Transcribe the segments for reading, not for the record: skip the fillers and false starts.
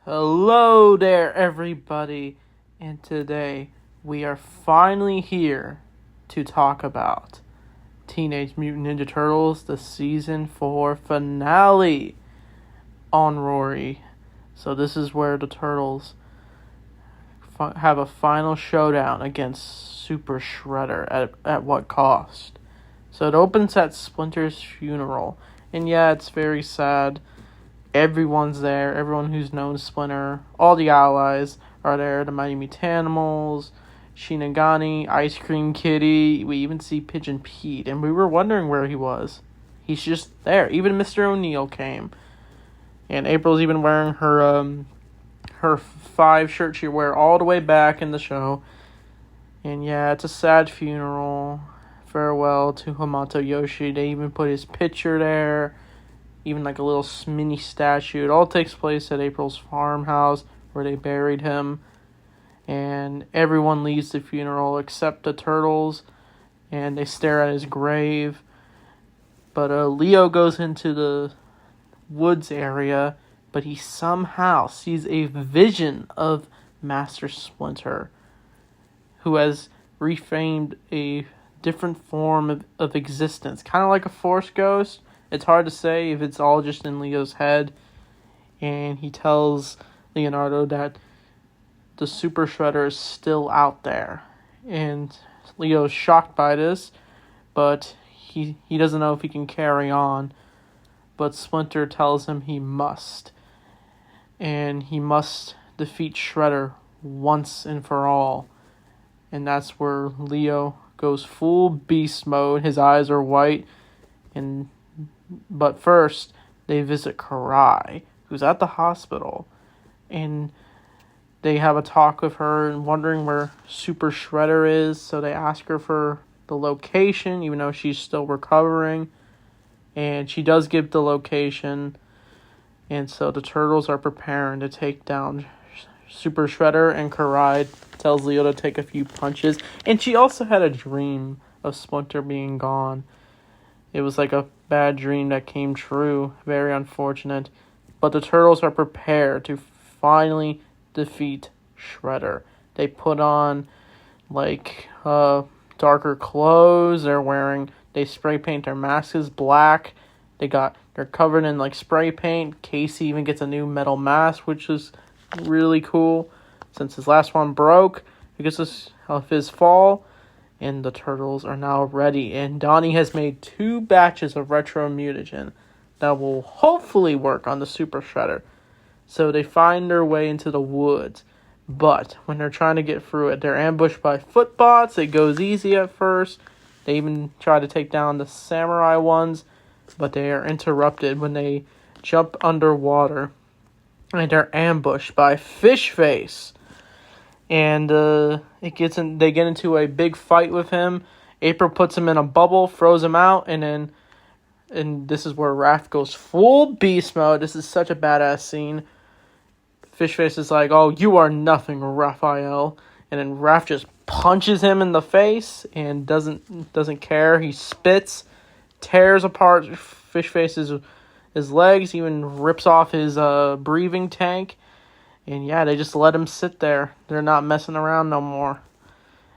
Hello there, everybody, and today we are finally here to talk about Teenage Mutant Ninja Turtles, the Season 4 finale on Owari. So this is where the Turtles have a final showdown against Super Shredder at what cost? So it opens at Splinter's funeral, and yeah, it's very sad. Everyone's there. Everyone who's known Splinter. All the allies are there. The Mighty Mutanimals, Shinigami, Ice Cream Kitty. We even see Pigeon Pete. And we were wondering where he was. He's just there. Even Mr. O'Neill came. And April's even wearing her 5 shirt she wore all the way back in the show. And yeah, it's a sad funeral. Farewell to Hamato Yoshi. They even put his picture there. Even like a little mini statue. It all takes place at April's farmhouse where they buried him. And everyone leaves the funeral except the Turtles. And they stare at his grave. But Leo goes into the woods area. But he somehow sees a vision of Master Splinter, who has reframed a different form of existence. Kind of like a Force ghost. It's hard to say if it's all just in Leo's head. And he tells Leonardo that the Super Shredder is still out there. And Leo's shocked by this, but he doesn't know if he can carry on. But Splinter tells him he must. And he must defeat Shredder once and for all. And that's where Leo goes full beast mode. His eyes are white. But first, they visit Karai, who's at the hospital, and they have a talk with her and wondering where Super Shredder is, so they ask her for the location, even though she's still recovering, and she does give the location, and so the Turtles are preparing to take down Super Shredder, and Karai tells Leo to take a few punches, and she also had a dream of Splinter being gone. It was like a bad dream that came true. Very unfortunate. But the Turtles are prepared to finally defeat Shredder. They put on, darker clothes. They spray paint their masks black. They're covered in, spray paint. Casey even gets a new metal mask, which is really cool. Since his last one broke because of his fall. And the Turtles are now ready. And Donnie has made 2 batches of Retro Mutagen that will hopefully work on the Super Shredder. So they find their way into the woods. But when they're trying to get through it, they're ambushed by footbots. It goes easy at first. They even try to take down the samurai ones. But they are interrupted when they jump underwater. And they're ambushed by Fishface. And they get into a big fight with him. April puts him in a bubble, throws him out, and this is where Raph goes full beast mode. This is such a badass scene. Fishface is like, "Oh, you are nothing, Raphael," and then Raph just punches him in the face and doesn't care. He spits, tears apart Fishface's legs, even rips off his breathing tank. And yeah, they just let him sit there. They're not messing around no more.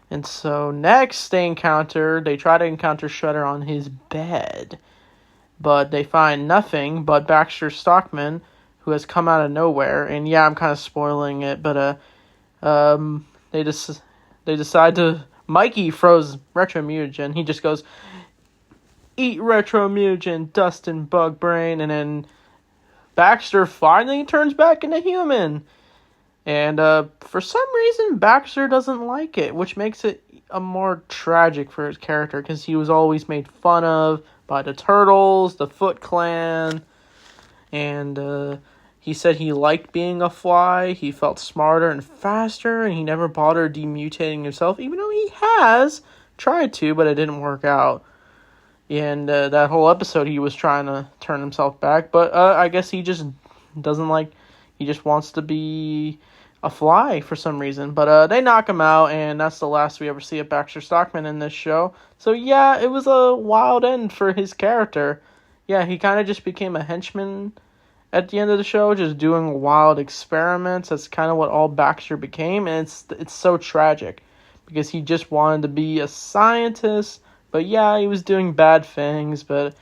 And so next they try to encounter Shredder on his bed. But they find nothing but Baxter Stockman, who has come out of nowhere. And yeah, I'm kind of spoiling it, but they decide to... Mikey throws Retro Mutagen. He just goes, "Eat Retro Mutagen, dust and bug brain." And then Baxter finally turns back into human. And for some reason, Baxter doesn't like it, which makes it more tragic for his character, because he was always made fun of by the Turtles, the Foot Clan, and he said he liked being a fly. He felt smarter and faster, and he never bothered demutating himself, even though he has tried to, but it didn't work out. And that whole episode, he was trying to turn himself back, but I guess he just doesn't like... He just wants to be a fly for some reason. But they knock him out, and that's the last we ever see of Baxter Stockman in this show. So yeah, it was a wild end for his character. Yeah, he kind of just became a henchman at the end of the show, just doing wild experiments. That's kind of what all Baxter became, and it's so tragic because he just wanted to be a scientist, but yeah, he was doing bad things, but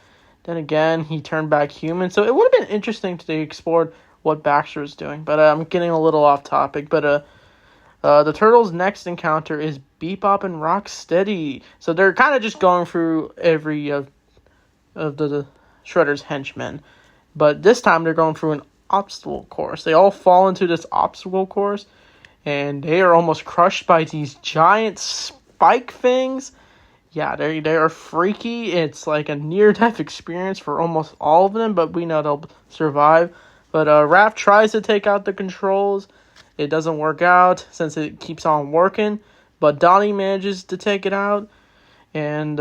then again, he turned back human. So it would have been interesting to explore what Baxter was doing, but I'm getting a little off topic. But the Turtles' next encounter is Bebop and Rocksteady. So they're kind of just going through every of the Shredder's henchmen. But this time they're going through an obstacle course. They all fall into this obstacle course, and they are almost crushed by these giant spike things. Yeah, they are freaky. It's like a near-death experience for almost all of them, but we know they'll survive. But Raph tries to take out the controls. It doesn't work out since it keeps on working. But Donnie manages to take it out. And,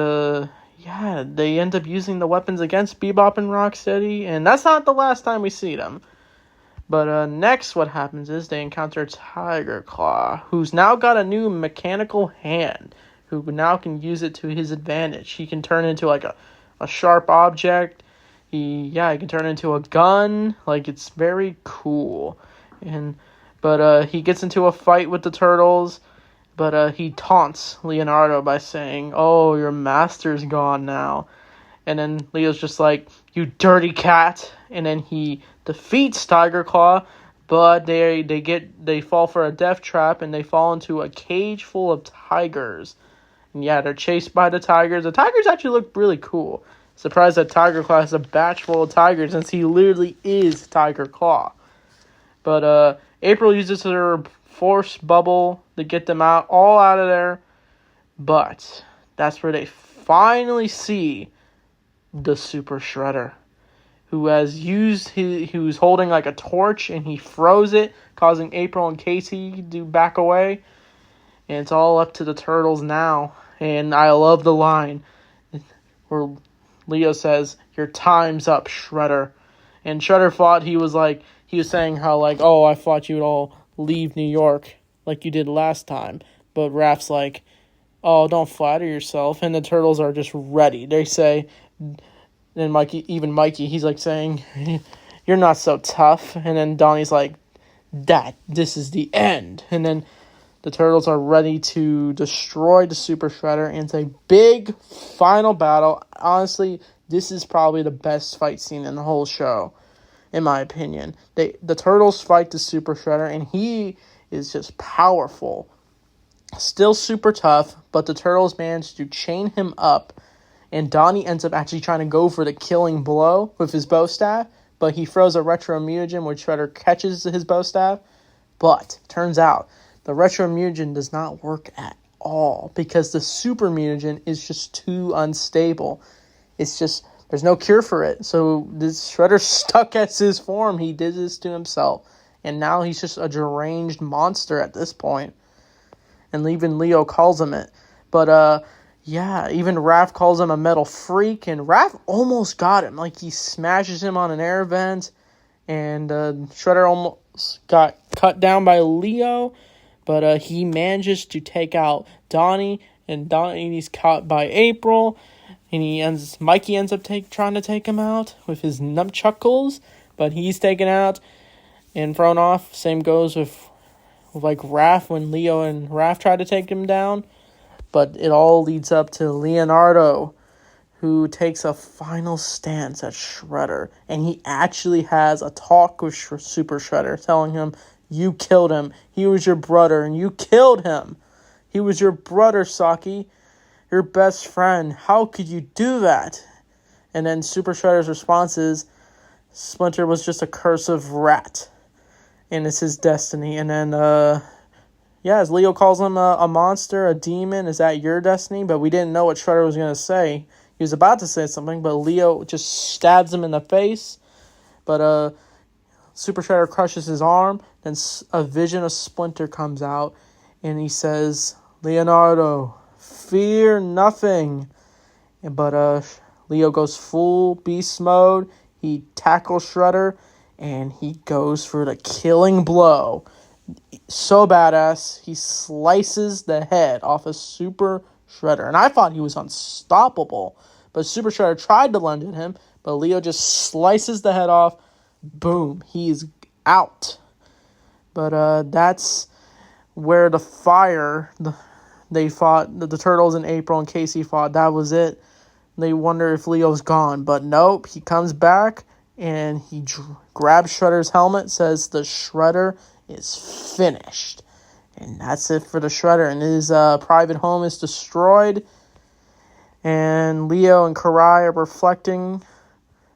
yeah, they end up using the weapons against Bebop and Rocksteady. And that's not the last time we see them. But next what happens is they encounter Tiger Claw, who's now got a new mechanical hand, who now can use it to his advantage. He can turn into like a sharp object. He can turn into a gun. Like, it's very cool. But he gets into a fight with the Turtles. But he taunts Leonardo by saying, "Oh, your master's gone now." And then Leo's just like, "You dirty cat." And then he defeats Tiger Claw, but they fall for a death trap, and they fall into a cage full of tigers. And yeah, they're chased by the tigers. The tigers actually look really cool. Surprised that Tiger Claw has a batch full of tigers, since he literally is Tiger Claw. But April uses her force bubble to get them all out of there. But that's where they finally see the Super Shredder, who's holding like a torch, and he throws it, causing April and Casey to back away. And it's all up to the Turtles now. And I love the line where Leo says, "Your time's up, Shredder." And Shredder thought he was saying how like, "Oh, I thought you would all leave New York like you did last time." But Raph's like, "Oh, don't flatter yourself." And the Turtles are just ready. They say, and Mikey, he's like saying, "You're not so tough." And then Donnie's like, "This is the end." And then the Turtles are ready to destroy the Super Shredder, and it's a big final battle. Honestly, this is probably the best fight scene in the whole show, in my opinion. The Turtles fight the Super Shredder, and he is just powerful. Still super tough, but the Turtles manage to chain him up, and Donnie ends up actually trying to go for the killing blow with his bow staff, but he throws a retro mutagen, which Shredder catches his bow staff. But turns out the retro mutagen does not work at all, because the super mutagen is just too unstable. It's just, there's no cure for it. So this Shredder's stuck as his form. He did this to himself. And now he's just a deranged monster at this point. And even Leo calls him it. But, even Raph calls him a metal freak. And Raph almost got him. Like, he smashes him on an air vent. And Shredder almost got cut down by Leo. But he manages to take out Donnie. And Donnie's caught by April. And Mikey ends up trying to take him out with his nunchuckles, but he's taken out and thrown off. Same goes with like Raph, when Leo and Raph try to take him down. But it all leads up to Leonardo, who takes a final stance at Shredder. And he actually has a talk with Super Shredder, telling him, "You killed him. He was your brother, and you killed him. He was your brother, Saki. Your best friend. How could you do that?" And then Super Shredder's response is, "Splinter was just a cursive rat, and it's his destiny." And then, as Leo calls him a monster, a demon, "Is that your destiny?" But we didn't know what Shredder was going to say. He was about to say something, but Leo just stabs him in the face. But Super Shredder crushes his arm. Then a vision of Splinter comes out, and he says, "Leonardo, fear nothing." But Leo goes full beast mode. He tackles Shredder, and he goes for the killing blow. So badass. He slices the head off of Super Shredder. And I thought he was unstoppable. But Super Shredder tried to lunge at him, but Leo just slices the head off, boom, he's out. But that's where they fought, the Turtles in April and Casey fought. That was it. They wonder if Leo's gone, but nope, he comes back and he grabs Shredder's helmet, says the Shredder is finished. And that's it for the Shredder. And his private home is destroyed. And Leo and Karai are reflecting,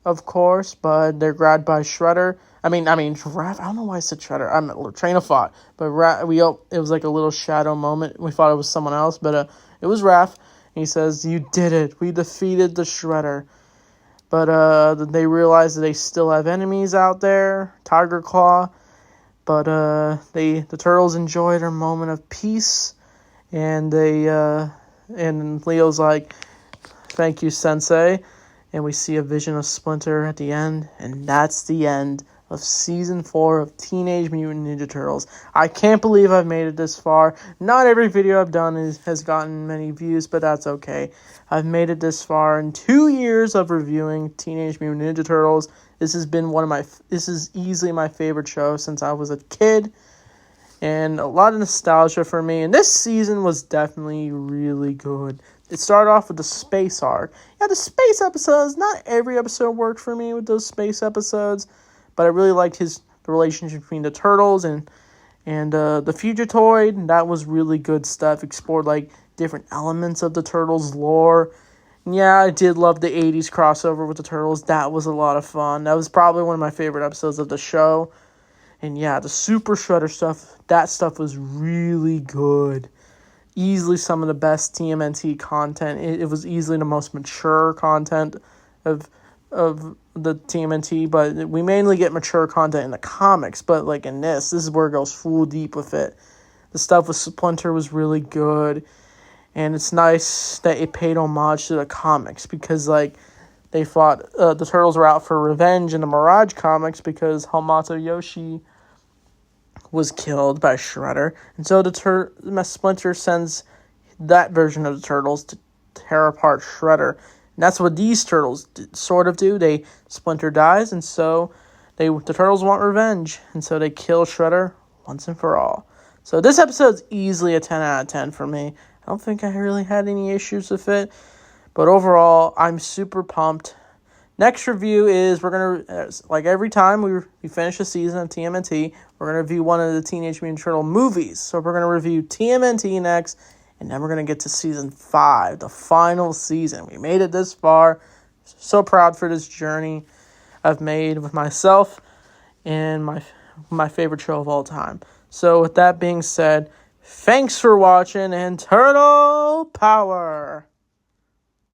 of course, but they're grabbed by Shredder. I mean, Raph. I don't know why I said Shredder. I'm train of thought. But it was like a little shadow moment. We thought it was someone else, but it was Raph. And he says, "You did it. We defeated the Shredder." But they realize that they still have enemies out there, Tiger Claw. But the Turtles enjoy their moment of peace, and and Leo's like, "Thank you, Sensei." And we see a vision of Splinter at the end, and that's the end of Season 4 of Teenage Mutant Ninja Turtles. I can't believe I've made it this far. Not every video I've done has gotten many views, but that's okay. I've made it this far in 2 years of reviewing Teenage Mutant Ninja Turtles. This has been this is easily my favorite show since I was a kid, and a lot of nostalgia for me. And this season was definitely really good. It started off with the space arc. Yeah, the space episodes, not every episode worked for me with those space episodes, but I really liked the relationship between the Turtles and the Fugitoid. That was really good stuff. Explored like different elements of the Turtles lore. And yeah, I did love the 80s crossover with the Turtles. That was a lot of fun. That was probably one of my favorite episodes of the show. And yeah, the Super Shredder stuff, that stuff was really good. Easily some of the best TMNT content. It was easily the most mature content of the TMNT, but we mainly get mature content in the comics, but like in this is where it goes full deep with it. The stuff with Splinter was really good, and it's nice that it paid homage to the comics, because like they fought, the Turtles were out for revenge in the Mirage comics because Hamato Yoshi was killed by Shredder, and so Splinter sends that version of the Turtles to tear apart Shredder. And that's what these Turtles sort of do. Splinter dies, and so the Turtles want revenge, and so they kill Shredder once and for all. So this episode's easily a 10 out of 10 for me. I don't think I really had any issues with it, but overall, I'm super pumped. Next review is, we're going to, like every time we finish a season of TMNT, we're going to review one of the Teenage Mutant Turtle movies. So we're going to review TMNT next, and then we're going to get to Season 5, the final season. We made it this far. So proud for this journey I've made with myself and my favorite show of all time. So with that being said, thanks for watching, and Turtle Power!